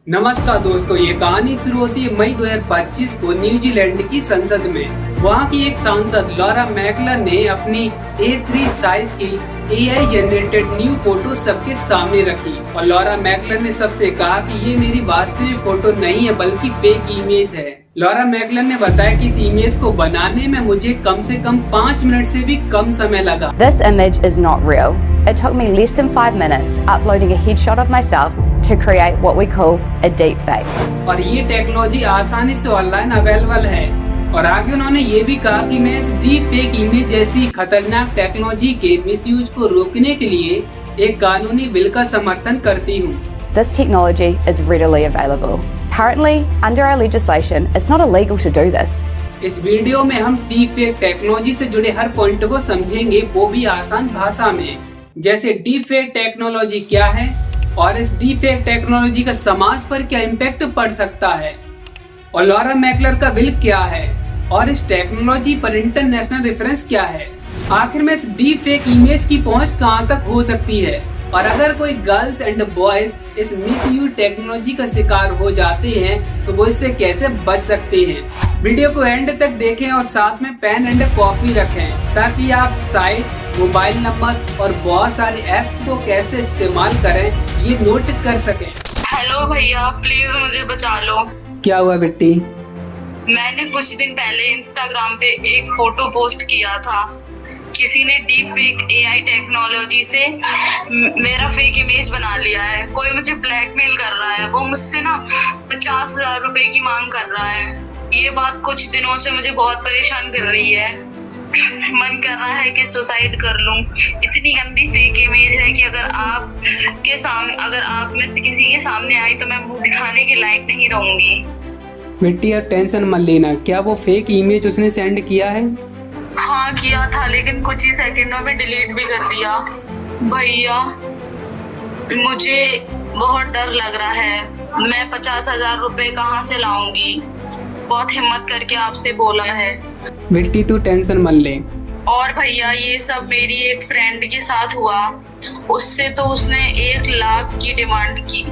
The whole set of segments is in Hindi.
नमस्कार दोस्तों, ये कहानी शुरू होती है मई 2025 को न्यूजीलैंड की संसद में। वहाँ की एक सांसद लॉरा मैकलर ने अपनी A3 साइज की AI जनरेटेड न्यू फोटो सबके सामने रखी और लॉरा मैकलर ने सबसे कहा कि ये मेरी वास्तविक फोटो नहीं है बल्कि फेक इमेज है। लॉरा मैकलर ने बताया कि इस इमेज को बनाने में मुझे कम से कम 5 मिनट से भी कम समय लगा। This image is not real. It took me less than 5 minutes uploading a headshot of myself to create what we call a deepfake. और ये टेक्नोलॉजी आसानी से ऑनलाइन अवेलेबल है। और आगे उन्होंने ये भी कहा कि मैं इस डीप फेक इमेज जैसी खतरनाक टेक्नोलॉजी के मिसयूज को रोकने के लिए एक कानूनी बिल का समर्थन करती हूँ। This technology is readily available. Currently, under our legislation, it's not illegal to do this. इस वीडियो में हम डीप फेक टेक्नोलॉजी से जुड़े हर पॉइंट को समझेंगे, वो भी आसान भाषा में। जैसे डीप फेक टेक्नोलॉजी क्या है और इस डीप फेक टेक्नोलॉजी का समाज पर क्या इम्पैक्ट पड़ सकता है, और लॉरा मैकलर का बिल क्या है, और इस टेक्नोलॉजी पर इंटरनेशनल रेफरेंस क्या है। आखिर में इस डीप फेक इमेज की पहुंच कहां तक हो सकती है, और अगर कोई गर्ल्स एंड बॉयज इस मिसयूज टेक्नोलॉजी का शिकार हो जाते हैं तो वो इससे कैसे बच सकते हैं। वीडियो को एंड तक देखें और साथ में पेन एंड कॉपी रखें ताकि आप साइट, मोबाइल नंबर और बहुत सारे ऐप्स को कैसे इस्तेमाल करें ये नोट कर सकें। हेलो भैया, प्लीज मुझे बचा लो। क्या हुआ बेटी? मैंने कुछ दिन पहले इंस्टाग्राम पे एक फोटो पोस्ट किया था। किसी ने डीप फेक AI टेक्नोलॉजी से मेरा फेक इमेज बना लिया है। कोई मुझे ब्लैकमेल कर रहा है। वो मुझसे ना 50,000 रुपए की मांग कर रहा है। ये बात कुछ दिनों से मुझे बहुत परेशान कर रही है। मन कर रहा है कि सुसाइड कर लूं। इतनी गंदी फेक इमेज है कि अगर आप में से किसी के सामने आई तो मैं मुंह दिखाने के लायक नहीं रहूंगी। बेटी यार टेंशन मत लेना। क्या वो फेक इमेज उसने सेंड किया है? हाँ किया था, लेकिन कुछ ही सेकंडों में डिलीट भी कर दिया। भैया मुझे बहुत डर लग रहा है। मैं 50,000 रुपए कहाँ से लाऊंगी? बहुत हिम्मत करके आपसे बोला है। बेटी तू टेंशन मत ले। और भैया ये सब मेरी एक फ्रेंड के साथ हुआ। उससे तो उसने 1 लाख की डिमांड की।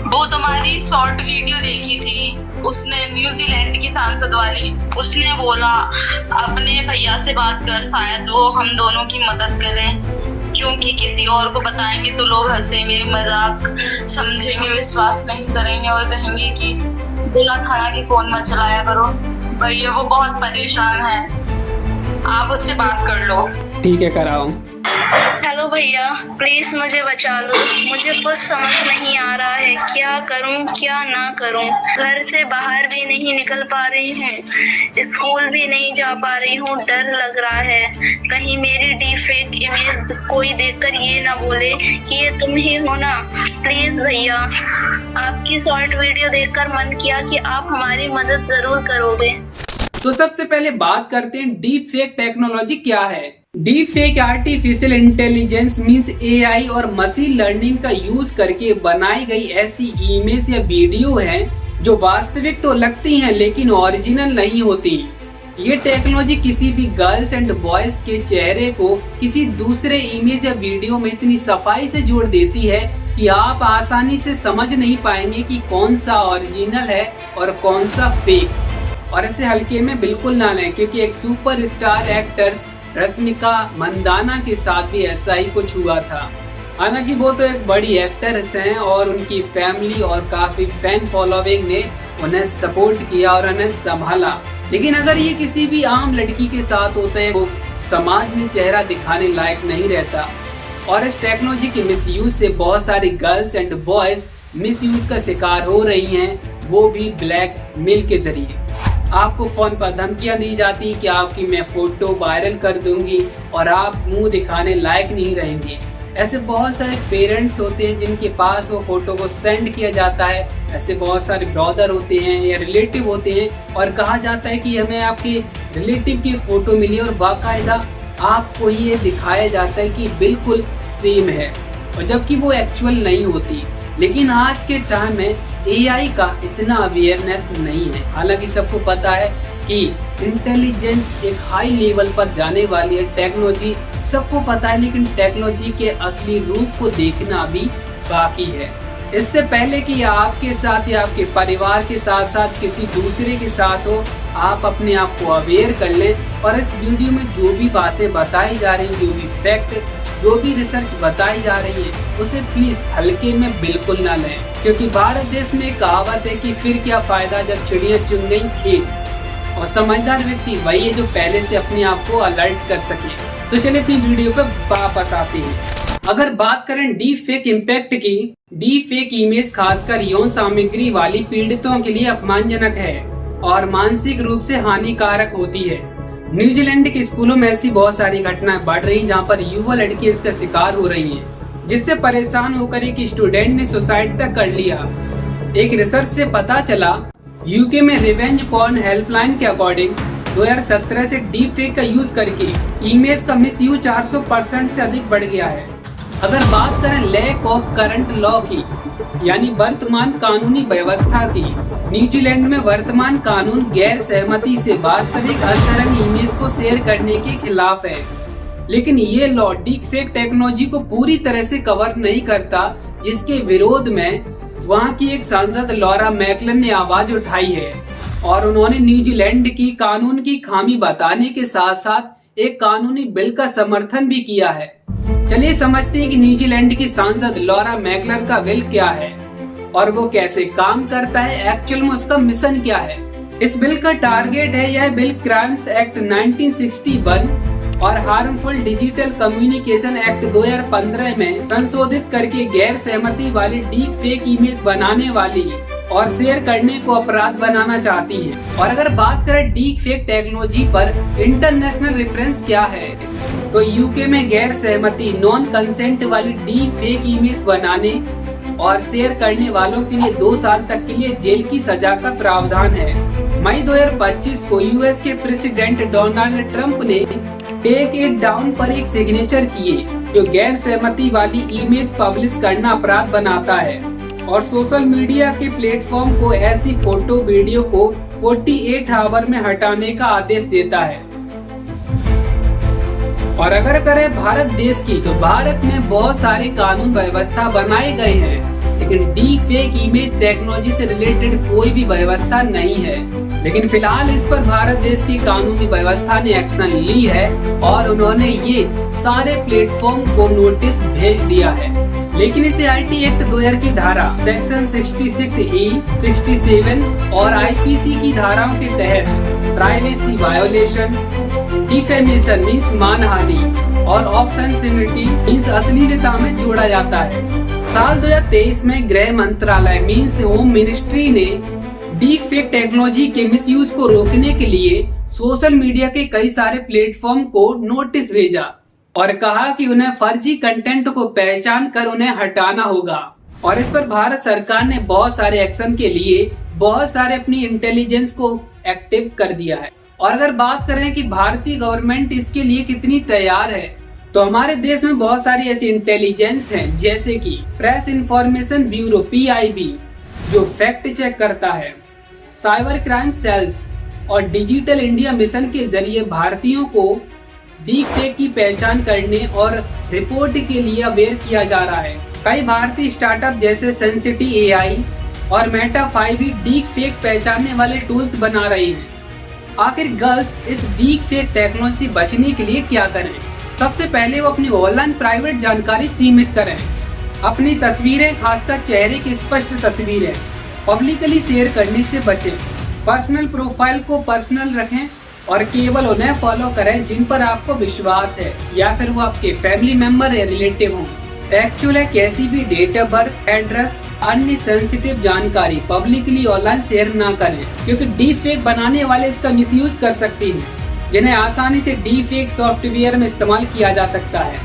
वो तुम्हारी शॉर्ट वीडियो देखी थी उसने, न्यूजीलैंड की सांसद वाली। उसने बोला अपने भैया से बात कर, शायद वो हम दोनों की मदद करें, क्योंकि किसी और को बताएंगे तो लोग हंसेंगे, मजाक समझेंगे, विश्वास नहीं करेंगे और कहेंगे कि बोला था ना कि फोन मत चलाया करो। भैया वो बहुत परेशान है, आप उससे बात कर लो। ठीक है कराओ। हेलो भैया, प्लीज मुझे बचा लो। मुझे कुछ समझ नहीं आ रहा है, क्या करूं क्या ना करूं। घर से बाहर भी नहीं निकल पा रही हूँ, स्कूल भी नहीं जा पा रही हूँ। डर लग रहा है कहीं मेरी डीप फेक इमेज कोई देखकर ये ना बोले कि ये तुम ही हो ना। प्लीज भैया, आपकी शॉर्ट वीडियो देखकर मन किया कि आप हमारी मदद जरूर करोगे। तो सबसे पहले बात करते हैं डीप फेक टेक्नोलॉजी क्या है। Deep fake artificial intelligence means AI और मशीन लर्निंग का यूज करके बनाई गई ऐसी इमेज या वीडियो है जो वास्तविक तो लगती हैं लेकिन ओरिजिनल नहीं होती। ये टेक्नोलॉजी किसी भी गर्ल्स एंड बॉयज के चेहरे को किसी दूसरे इमेज या वीडियो में इतनी सफाई से जोड़ देती है कि आप आसानी से समझ नहीं पाएंगे कि कौन सा ओरिजिनल है और कौन सा फेक। और इसे हल्के में बिल्कुल ना लें, क्योंकि एक सुपरस्टार एक्टर्स रश्मिका मंदाना के साथ भी ऐसा ही कुछ हुआ था। हालांकि वो तो एक बड़ी एक्ट्रेस हैं और उनकी फैमिली और काफी फैन फॉलोइंग ने उन्हें सपोर्ट किया और उन्हें संभाला, लेकिन अगर ये किसी भी आम लड़की के साथ होते हैं वो समाज में चेहरा दिखाने लायक नहीं रहता। और इस टेक्नोलॉजी के मिसयूज से बहुत सारी गर्ल्स एंड बॉयज मिसयूज का शिकार हो रही हैं, वो भी ब्लैकमेल के जरिए। आपको फोन पर धमकियां दी जाती कि आपकी मैं फोटो वायरल कर दूंगी और आप मुंह दिखाने लायक नहीं रहेंगे। ऐसे बहुत सारे पेरेंट्स होते हैं जिनके पास वो फोटो को सेंड किया जाता है। ऐसे बहुत सारे ब्रदर होते हैं या रिलेटिव होते हैं और कहा जाता है कि हमें आपके रिलेटिव की फोटो मिली और बाकायदा आपको ये दिखाया जाता है कि बिल्कुल सेम है, और जबकि वो एक्चुअल नहीं होती। लेकिन आज के टाइम में AI का इतना अवेयरनेस नहीं है। हालांकि सबको पता है कि इंटेलिजेंस एक हाई लेवल पर जाने वाली है, टेक्नोलॉजी सबको पता है, लेकिन टेक्नोलॉजी के असली रूप को देखना भी बाकी है। इससे पहले कि आपके साथ या आपके परिवार के साथ साथ किसी दूसरे के साथ हो, आप अपने आप को अवेयर कर लें और इस वीडियो में जो भी बातें बताई जा रही हैं, जो भी फैक्ट, जो भी रिसर्च बताई जा रही है, उसे प्लीज हल्के में बिल्कुल ना लें, क्योंकि भारत देश में एक कहावत है कि फिर क्या फायदा जब चिड़िया चुन गई खेत। और समझदार व्यक्ति वही है जो पहले से अपने आप को अलर्ट कर सके। तो चलिए अपनी वीडियो पर वापस आते हैं। अगर बात करें डीप फेक इम्पैक्ट की, डीप फेक इमेज खासकर यौन सामग्री वाली पीड़ितों के लिए अपमानजनक है और मानसिक रूप से हानिकारक होती है। न्यूजीलैंड के स्कूलों में ऐसी बहुत सारी घटनाएं बढ़ रही जहां पर युवा लड़कियां इसका शिकार हो रही हैं, जिससे परेशान होकर एक स्टूडेंट ने सुसाइड तक कर लिया। एक रिसर्च से पता चला यूके में रिवेंज पॉर्न हेल्पलाइन के अकॉर्डिंग 2017 से डीप फेक का यूज करके इमेज का मिसयूज 400% से अधिक बढ़ गया है। अगर बात करें लैक ऑफ करंट लॉ की, यानी वर्तमान कानूनी व्यवस्था की, न्यूजीलैंड में वर्तमान कानून गैर सहमति से वास्तविक अंतरंग इमेज को शेयर करने के खिलाफ है, लेकिन ये लॉ डीप फेक टेक्नोलॉजी को पूरी तरह से कवर नहीं करता, जिसके विरोध में वहाँ की एक सांसद लॉरा मैकलन ने आवाज उठाई है और उन्होंने न्यूजीलैंड की कानून की खामी बताने के साथ साथ एक कानूनी बिल का समर्थन भी किया है। चलिए समझते हैं कि न्यूजीलैंड की सांसद लॉरा मैकलन का बिल क्या है और वो कैसे काम करता है, एक्चुअल में उसका मिशन क्या है। इस बिल का टारगेट है, यह बिल क्राइम्स एक्ट 1961 और हार्मफुल डिजिटल कम्युनिकेशन एक्ट 2015 में संशोधित करके गैर सहमति वाली डीप फेक इमेज बनाने वाली और शेयर करने को अपराध बनाना चाहती है। और अगर बात करें डीप फेक टेक्नोलॉजी पर इंटरनेशनल रेफरेंस क्या है, तो यूके में गैर सहमति नॉन कंसेंट वाली डीप फेक इमेज बनाने और शेयर करने वालों के लिए 2 साल तक के लिए जेल की सजा का प्रावधान है। मई 2025 को यूएस के प्रेसिडेंट डोनाल्ड ट्रंप ने टेक इट डाउन पर एक सिग्नेचर किए, जो गैर सहमति वाली इमेज पब्लिश करना अपराध बनाता है और सोशल मीडिया के प्लेटफॉर्म को ऐसी फोटो वीडियो को 48 आवर में हटाने का आदेश देता है। और अगर करें भारत देश की, तो भारत में बहुत सारे कानून व्यवस्था बनाए गए हैं, लेकिन डीप फेक इमेज टेक्नोलॉजी से रिलेटेड कोई भी व्यवस्था नहीं है। लेकिन फिलहाल इस पर भारत देश की कानूनी व्यवस्था ने एक्शन ली है और उन्होंने ये सारे प्लेटफॉर्म को नोटिस भेज दिया है। लेकिन इसे आईटी एक्ट 2000 की धारा सेक्शन 66E, 67 और आईपीसी की धाराओं के तहत प्राइवेसी वायोलेशन, डिफेमेशन मीन्स मानहानि और ऑब्ससेनिटी मीन्स अश्लीलता में जोड़ा जाता है। साल 2023 में गृह मंत्रालय मीन्स होम मिनिस्ट्री ने डीप फेक टेक्नोलॉजी के मिसयूज को रोकने के लिए सोशल मीडिया के कई सारे प्लेटफॉर्म को नोटिस भेजा और कहा कि उन्हें फर्जी कंटेंट को पहचान कर उन्हें हटाना होगा। और इस पर भारत सरकार ने बहुत सारे एक्शन के लिए बहुत सारे अपनी इंटेलिजेंस को एक्टिव कर दिया है। और अगर बात करें कि भारतीय गवर्नमेंट इसके लिए कितनी तैयार है, तो हमारे देश में बहुत सारी ऐसी इंटेलिजेंस हैं, जैसे कि प्रेस इंफॉर्मेशन ब्यूरो PIB जो फैक्ट चेक करता है, साइबर क्राइम सेल्स और डिजिटल इंडिया मिशन के जरिए भारतीयों को डीप फेक की पहचान करने और रिपोर्ट के लिए अवेयर किया जा रहा है। कई भारतीय स्टार्टअप जैसे सेंसिटी AI और मेटा 5 भी डीप फेक पहचानने वाले टूल्स बना रही हैं। आखिर गर्ल्स इस डीप फेक टेक्नोलॉजी से बचने के लिए क्या करें? सबसे पहले वो अपनी ऑनलाइन प्राइवेट जानकारी सीमित करें। अपनी तस्वीरें, खासकर चेहरे की स्पष्ट तस्वीरें, पब्लिकली शेयर करने से बचें। पर्सनल प्रोफाइल को पर्सनल रखें और केवल उन्हें फॉलो करें जिन पर आपको विश्वास है या फिर वो आपके फैमिली मेंबर या रिलेटिव हों। एक्चुअल है कैसी भी डेट ऑफ बर्थ, एड्रेस, अन्य सेंसिटिव जानकारी पब्लिकली ऑनलाइन शेयर ना करें, क्योंकि डीप फेक बनाने वाले इसका मिसयूज कर सकते हैं, जिन्हें आसानी से डीप फेक सॉफ्टवेयर में इस्तेमाल किया जा सकता है।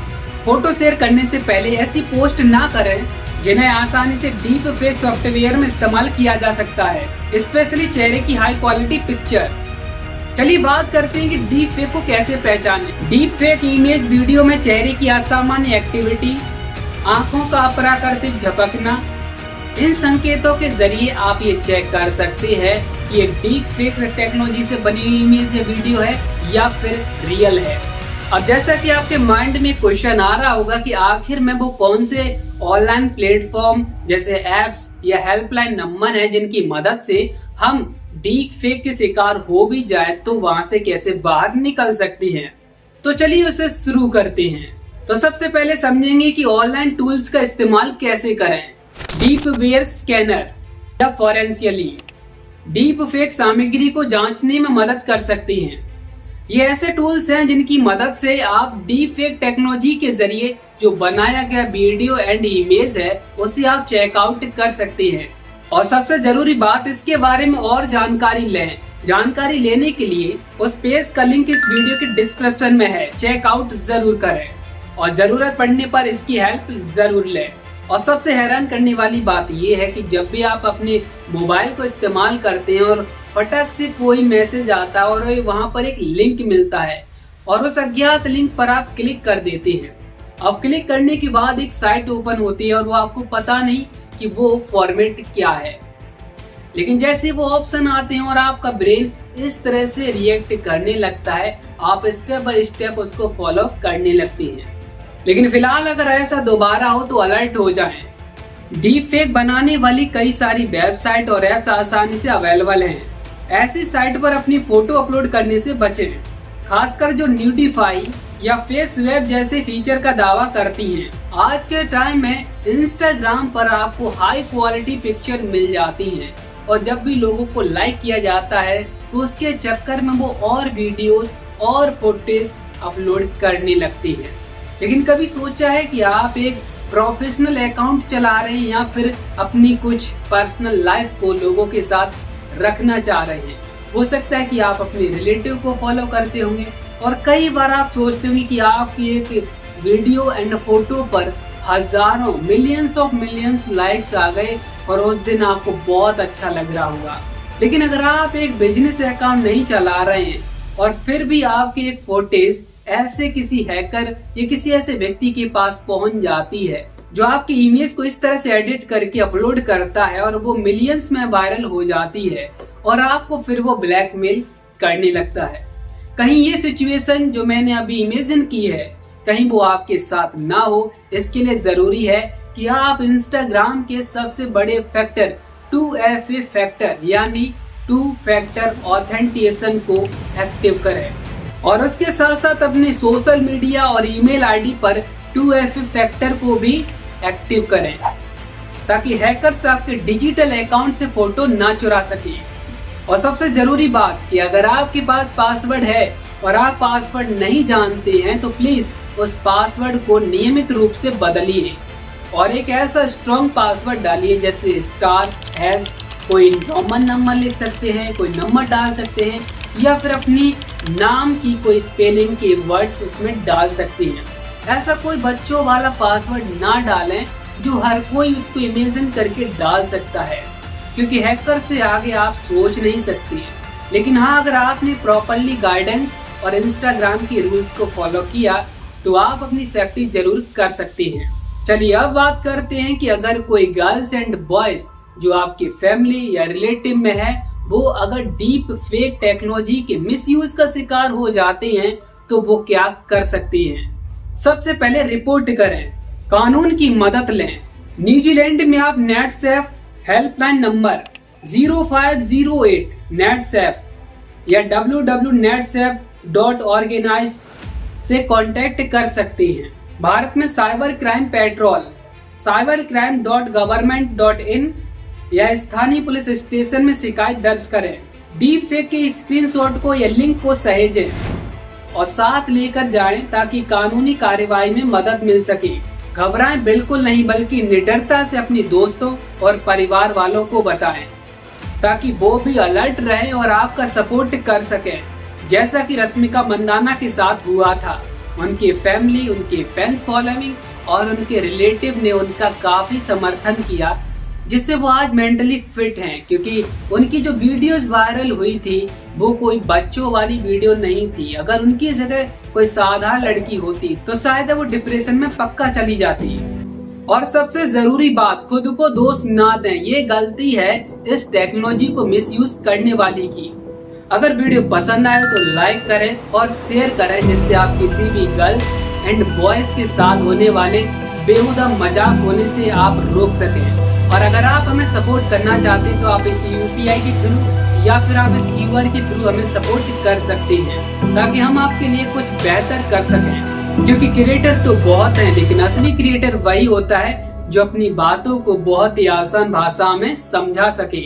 फोटो शेयर करने से पहले ऐसी पोस्ट ना करें जिन्हें आसानी से डीप फेक सॉफ्टवेयर में इस्तेमाल किया जा सकता है, स्पेशली चेहरे की हाई क्वालिटी पिक्चर। चलिए बात करते हैं कि डीप फेक को कैसे पहचानें। डीप फेक इमेज वीडियो में चेहरे की असामान्य एक्टिविटी, आंखों का अप्राकृतिक झपकना, इन संकेतों के जरिए आप ये चेक कर सकते हैं कि ये डीप फेक टेक्नोलॉजी से बनी हुई इमेज या वीडियो है या फिर रियल है। अब जैसा कि आपके माइंड में क्वेश्चन आ रहा होगा कि आखिर में वो कौन से ऑनलाइन प्लेटफॉर्म जैसे एप्स या हेल्पलाइन नंबर है जिनकी मदद से हम डीप फेक के शिकार हो भी जाए तो वहां से कैसे बाहर निकल सकती हैं। तो चलिए उसे शुरू करते हैं। तो सबसे पहले समझेंगे कि ऑनलाइन टूल्स का इस्तेमाल कैसे करें। डीप वेयर स्कैनर या फॉरेंसियली डीप फेक सामग्री को जांचने में मदद कर सकती हैं। ये ऐसे टूल्स हैं जिनकी मदद से आप डीप फेक टेक्नोलॉजी के जरिए जो बनाया गया वीडियो एंड इमेज है उसे आप चेकआउट कर सकते हैं। और सबसे जरूरी बात, इसके बारे में और जानकारी लें। जानकारी लेने के लिए उस पेज का लिंक इस वीडियो के डिस्क्रिप्शन में है, चेकआउट जरूर करें और जरूरत पड़ने पर इसकी हेल्प जरूर लें। और सबसे हैरान करने वाली बात यह है कि जब भी आप अपने मोबाइल को इस्तेमाल करते हैं और फटक से कोई मैसेज आता है और वहां पर एक लिंक मिलता है और उस अज्ञात लिंक पर आप क्लिक कर देते हैं। अब क्लिक करने के बाद एक साइट ओपन होती है और वो आपको पता नहीं कि वो फॉर्मेट क्या है, लेकिन जैसे वो ऑप्शन आते हैं और आपका ब्रेन इस तरह से रिएक्ट करने लगता है, आप स्टेप बाय स्टेप उसको फॉलो करने लगती हैं। लेकिन फिलहाल अगर ऐसा दोबारा हो तो अलर्ट हो जाएं। डीप फेक बनाने वाली कई सारी वेबसाइट और ऐप्स आसानी से अवेलेबल हैं। ऐसी साइट पर अपनी फोटो अपलोड करने से बचें, खासकर जो न्यूडिफाई या फेस वेब जैसे फीचर का दावा करती हैं। आज के टाइम में इंस्टाग्राम पर आपको हाई क्वालिटी पिक्चर मिल जाती हैं और जब भी लोगों को लाइक किया जाता है तो उसके चक्कर में वो और वीडियोस और फुटेज अपलोड करने लगती हैं। लेकिन कभी सोचा है कि आप एक प्रोफेशनल अकाउंट चला रहे हैं या फिर अपनी कुछ पर्सनल लाइफ को लोगों के साथ रखना चाह रहे हैं। हो सकता है कि आप अपने रिलेटिव को फॉलो करते होंगे और कई बार आप सोचते होंगे कि आपकी एक वीडियो एंड फोटो पर हजारों मिलियंस लाइक्स आ गए और उस दिन आपको बहुत अच्छा लग रहा होगा। लेकिन अगर आप एक बिजनेस अकाउंट नहीं चला रहे हैं और फिर भी आपकी एक फोटेज ऐसे किसी हैकर या किसी ऐसे व्यक्ति के पास पहुंच जाती है जो आपकी इमेज को इस तरह से एडिट करके अपलोड करता है और वो मिलियंस में वायरल हो जाती है और आपको फिर वो ब्लैकमेल करने लगता है, कहीं ये सिचुएशन जो मैंने अभी इमेजिन की है कहीं वो आपके साथ ना हो, इसके लिए जरूरी है कि आप इंस्टाग्राम के सबसे बड़े फैक्टर 2FA फैक्टर यानी 2 फैक्टर ऑथेंटिकेशन को एक्टिव करें और उसके साथ साथ अपने सोशल मीडिया और ईमेल आईडी पर 2FA फैक्टर को भी एक्टिव करें ताकि हैकर्स आपके डिजिटल अकाउंट से फोटो ना चुरा सके। और सबसे जरूरी बात कि अगर आपके पास पासवर्ड है और आप पासवर्ड नहीं जानते हैं तो प्लीज उस पासवर्ड को नियमित रूप से बदलिए और एक ऐसा स्ट्रॉन्ग पासवर्ड डालिए जैसे *#, कोई रोमन नंबर लिख सकते हैं, कोई नंबर डाल सकते हैं या फिर अपनी नाम की कोई स्पेलिंग के वर्ड्स उसमें डाल सकते हैं। ऐसा कोई बच्चों वाला पासवर्ड ना डालें जो हर कोई उसको इमेजिन करके डाल सकता है, क्योंकि हैकर से आगे आप सोच नहीं सकते हैं। लेकिन हाँ, अगर आपने प्रॉपरली गाइडेंस और इंस्टाग्राम के रूल्स को फॉलो किया तो आप अपनी सेफ्टी जरूर कर सकते हैं। चलिए अब बात करते हैं कि अगर कोई गर्ल्स एंड बॉयज जो आपकी फैमिली या रिलेटिव में है वो अगर डीप फेक टेक्नोलॉजी के मिसयूज का शिकार हो जाते हैं तो वो क्या कर सकती हैं। सबसे पहले रिपोर्ट करें, कानून की मदद लें। न्यूजीलैंड में आप नेटसेफ हेल्पलाइन नंबर 0508 नेटसेफ या www.netsafe.organize से कांटेक्ट कर सकते हैं। भारत में साइबर क्राइम पेट्रोल cybercrime.government.in या स्थानीय पुलिस स्टेशन में शिकायत दर्ज करें। डीप फेक के स्क्रीनशॉट को या लिंक को सहेजें और साथ लेकर जाएं ताकि कानूनी कार्रवाई में मदद मिल सके। घबराएं बिल्कुल नहीं, बल्कि निडरता से अपने दोस्तों और परिवार वालों को बताएं ताकि वो भी अलर्ट रहें और आपका सपोर्ट कर सकें, जैसा कि रश्मिका मंदाना के साथ हुआ था। उनकी फैमिली, उनके फैंस फॉलोइंग और उनके रिलेटिव ने उनका काफी समर्थन किया, जिससे वो आज मेंटली फिट हैं, क्योंकि उनकी जो वीडियोस वायरल हुई थी वो कोई बच्चों वाली वीडियो नहीं थी। अगर उनकी जगह कोई साधारण लड़की होती तो शायद वो डिप्रेशन में पक्का चली जाती। और सबसे जरूरी बात, खुद को दोष ना दें, ये गलती है इस टेक्नोलॉजी को मिसयूज करने वाली की। अगर वीडियो पसंद आए तो लाइक करें और शेयर करें, जिससे आप किसी भी गर्ल्स एंड बॉयज के साथ होने वाले बेहुदा मजाक होने से आप रोक सकें। और अगर आप हमें सपोर्ट करना चाहते हैं तो आप इस UPI के थ्रू या फिर आप इस QR के थ्रू हमें सपोर्ट कर सकते हैं, ताकि हम आपके लिए कुछ बेहतर कर सकें। क्योंकि क्रिएटर तो बहुत हैं, लेकिन असली क्रिएटर वही होता है जो अपनी बातों को बहुत ही आसान भाषा में समझा सके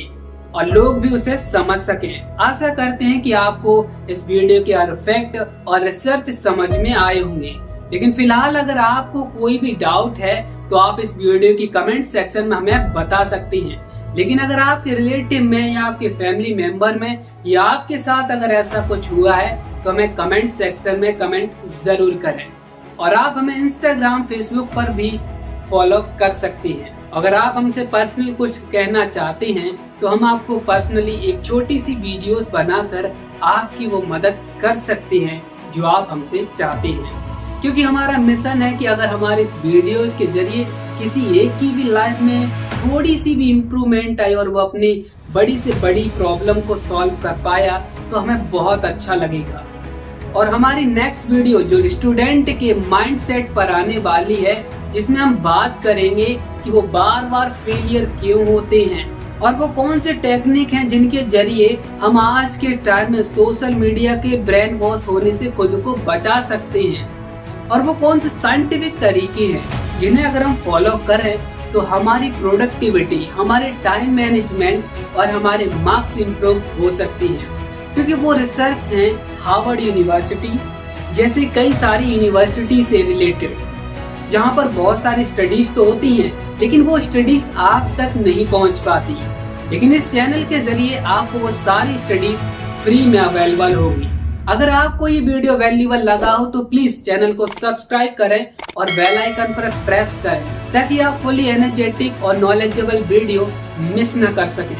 और लोग भी उसे समझ सकें। आशा करते हैं कि आपको इस वीडियो के हर फैक्ट और रिसर्च समझ में आए होंगे। लेकिन फिलहाल अगर आपको कोई भी डाउट है तो आप इस वीडियो की कमेंट सेक्शन में हमें बता सकती हैं। लेकिन अगर आपके रिलेटिव में या आपके फैमिली मेंबर में या आपके साथ अगर ऐसा कुछ हुआ है तो हमें कमेंट सेक्शन में कमेंट जरूर करें। और आप हमें इंस्टाग्राम, फेसबुक पर भी फॉलो कर सकती हैं। अगर आप हमसे पर्सनल कुछ कहना चाहते हैं तो हम आपको पर्सनली एक छोटी सी वीडियोस बनाकर आपकी वो मदद कर सकते हैं जो आप हमसे चाहते हैं। क्योंकि हमारा मिशन है कि अगर हमारे इस वीडियोस के जरिए किसी एक की भी लाइफ में थोड़ी सी भी इम्प्रूवमेंट आई और वो अपनी बड़ी से बड़ी प्रॉब्लम को सॉल्व कर पाया तो हमें बहुत अच्छा लगेगा। और हमारी नेक्स्ट वीडियो जो स्टूडेंट के माइंडसेट पर आने वाली है, जिसमें हम बात करेंगे कि वो बार बार फेलियर क्यों होते हैं और वो कौन से टेक्निक हैं जिनके जरिए हम आज के टाइम में सोशल मीडिया के ब्रेन वॉश होने से खुद को बचा सकते हैं, और वो कौन से साइंटिफिक तरीके हैं जिन्हें अगर हम फॉलो करें तो हमारी प्रोडक्टिविटी, हमारे टाइम मैनेजमेंट और हमारे मार्क्स इम्प्रूव हो सकती हैं। क्योंकि वो रिसर्च है हार्वर्ड यूनिवर्सिटी जैसे कई सारी यूनिवर्सिटी से रिलेटेड, जहाँ पर बहुत सारी स्टडीज तो होती हैं लेकिन वो स्टडीज आप तक नहीं पहुँच पाती। लेकिन इस चैनल के जरिए आपको वो सारी स्टडीज फ्री में अवेलेबल होगी। अगर आपको ये वीडियो वैल्यूएबल लगा हो तो प्लीज चैनल को सब्सक्राइब करें और बेल आइकन पर प्रेस करें, ताकि आप फुली एनर्जेटिक और नॉलेजेबल वीडियो मिस न कर सकें।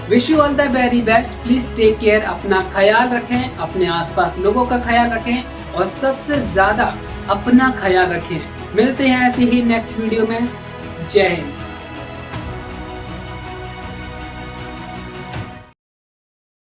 Wish you all the very best. Please take care, अपना ख्याल रखें, अपने आसपास लोगों का ख्याल रखें और सबसे ज्यादा अपना ख्याल रखें। मिलते हैं ऐसे ही नेक्स्ट वीडियो में। जय हिंद।